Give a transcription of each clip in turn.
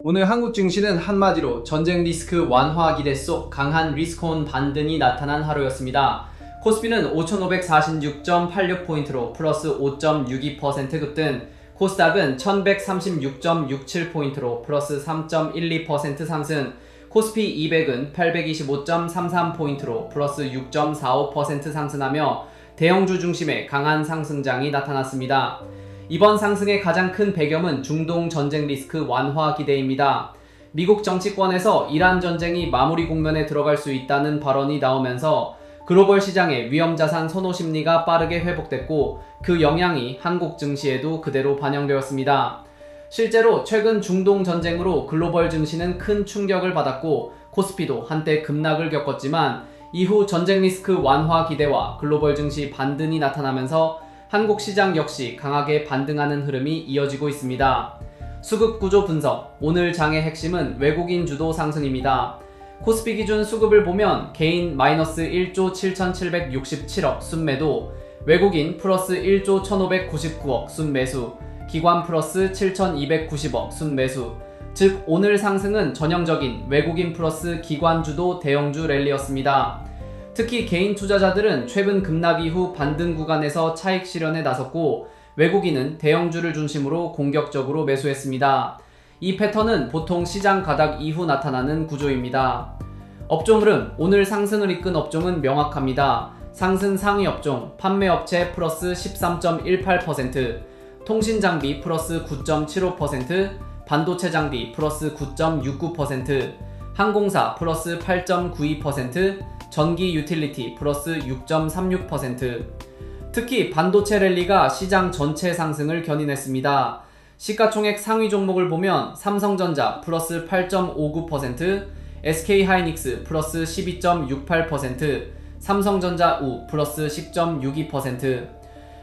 오늘 한국 증시는 한마디로 전쟁 리스크 완화 기대 속 강한 리스크온 반등이 나타난 하루였습니다. 코스피는 5,546.86포인트로 플러스 5.62% 급등, 코스닥은 1,136.67포인트로 플러스 3.12% 상승, 코스피 200은 825.33포인트로 플러스 6.45% 상승하며 대형주 중심의 강한 상승장이 나타났습니다. 이번 상승의 가장 큰 배경은 중동 전쟁 리스크 완화 기대입니다. 미국 정치권에서 이란 전쟁이 마무리 국면에 들어갈 수 있다는 발언이 나오면서 글로벌 시장의 위험자산 선호 심리가 빠르게 회복됐고 그 영향이 한국 증시에도 그대로 반영되었습니다. 실제로 최근 중동 전쟁으로 글로벌 증시는 큰 충격을 받았고 코스피도 한때 급락을 겪었지만 이후 전쟁 리스크 완화 기대와 글로벌 증시 반등이 나타나면서 한국 시장 역시 강하게 반등하는 흐름이 이어지고 있습니다. 수급 구조 분석, 오늘 장의 핵심은 외국인 주도 상승입니다. 코스피 기준 수급을 보면 개인 마이너스 1조 7,767억 순매도, 외국인 플러스 1조 1,599억 순매수, 기관 플러스 7,290억 순매수, 즉 오늘 상승은 전형적인 외국인 플러스 기관 주도 대형주 랠리였습니다. 특히 개인 투자자들은 최근 급락 이후 반등 구간에서 차익 실현에 나섰고 외국인은 대형주를 중심으로 공격적으로 매수했습니다. 이 패턴은 보통 시장 가닥 이후 나타나는 구조입니다. 업종 흐름, 오늘 상승을 이끈 업종은 명확합니다. 상승 상위 업종, 판매업체 플러스 13.18%, 통신장비 플러스 9.75%, 반도체 장비 플러스 9.69%, 항공사 플러스 8.92%, 전기 유틸리티 플러스 6.36%. 특히 반도체 랠리가 시장 전체 상승을 견인했습니다. 시가총액 상위 종목을 보면 삼성전자 플러스 8.59%, SK하이닉스 플러스 12.68%, 삼성전자 우 플러스 10.62%.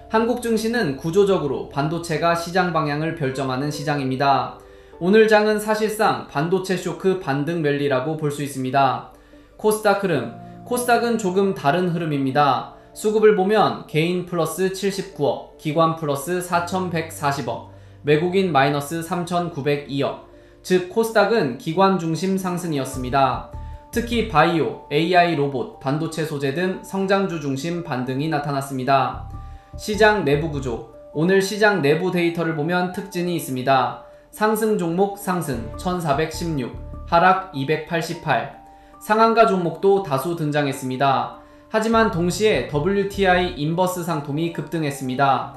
한국 증시는 구조적으로 반도체가 시장 방향을 결정하는 시장입니다. 오늘 장은 사실상 반도체 쇼크 반등 랠리라고 볼 수 있습니다. 코스닥 흐름, 코스닥은 조금 다른 흐름입니다. 수급을 보면 개인 플러스 79억, 기관 플러스 4,140억, 외국인 마이너스 3,902억, 즉 코스닥은 기관 중심 상승이었습니다. 특히 바이오, AI 로봇, 반도체 소재 등 성장주 중심 반등이 나타났습니다. 시장 내부 구조, 오늘 시장 내부 데이터를 보면 특징이 있습니다. 상승 종목 상승 1416, 하락 288, 상한가 종목도 다수 등장했습니다. 하지만 동시에 WTI 인버스 상품이 급등했습니다.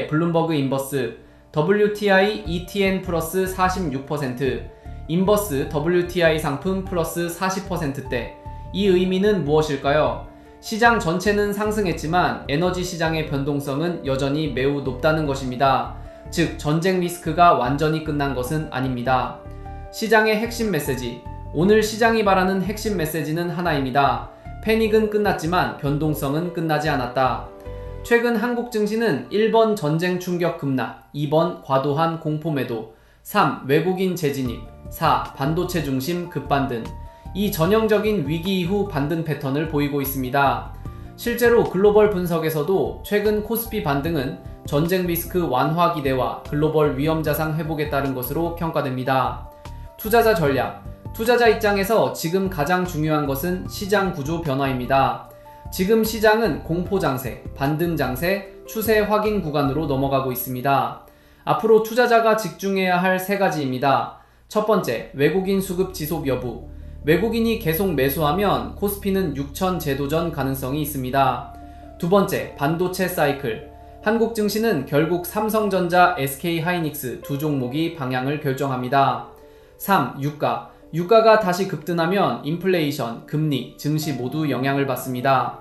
블룸버그 인버스, WTI ETN 플러스 46%, 인버스 WTI 상품 플러스 40%대. 이 의미는 무엇일까요? 시장 전체는 상승했지만 에너지 시장의 변동성은 여전히 매우 높다는 것입니다. 즉 전쟁 리스크가 완전히 끝난 것은 아닙니다. 시장의 핵심 메시지, 오늘 시장이 바라는 핵심 메시지는 하나입니다. 패닉은 끝났지만 변동성은 끝나지 않았다. 최근 한국 증시는 1번 전쟁 충격 급락, 2번 과도한 공포 매도, 3. 외국인 재진입, 4. 반도체 중심 급반등, 이 전형적인 위기 이후 반등 패턴을 보이고 있습니다. 실제로 글로벌 분석에서도 최근 코스피 반등은 전쟁 리스크 완화 기대와 글로벌 위험자산 회복에 따른 것으로 평가됩니다. 투자자 전략, 투자자 입장에서 지금 가장 중요한 것은 시장 구조 변화입니다. 지금 시장은 공포 장세, 반등 장세, 추세 확인 구간으로 넘어가고 있습니다. 앞으로 투자자가 집중해야 할 세 가지입니다. 첫 번째, 외국인 수급 지속 여부. 외국인이 계속 매수하면 코스피는 6천 제도전 가능성이 있습니다. 두 번째, 반도체 사이클. 한국 증시는 결국 삼성전자, SK하이닉스 두 종목이 방향을 결정합니다. 3. 유가. 유가가 다시 급등하면 인플레이션, 금리, 증시 모두 영향을 받습니다.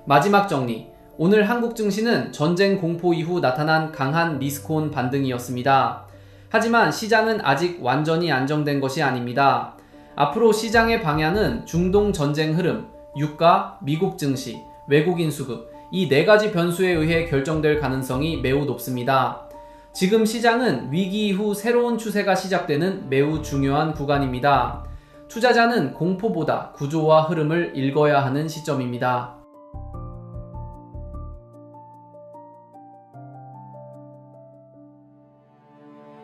마지막 정리. 오늘 한국 증시는 전쟁 공포 이후 나타난 강한 리스크온 반등이었습니다. 하지만 시장은 아직 완전히 안정된 것이 아닙니다. 앞으로 시장의 방향은 중동 전쟁 흐름, 유가, 미국 증시, 외국인 수급, 이 네 가지 변수에 의해 결정될 가능성이 매우 높습니다. 지금 시장은 위기 이후 새로운 추세가 시작되는 매우 중요한 구간입니다. 투자자는 공포보다 구조와 흐름을 읽어야 하는 시점입니다.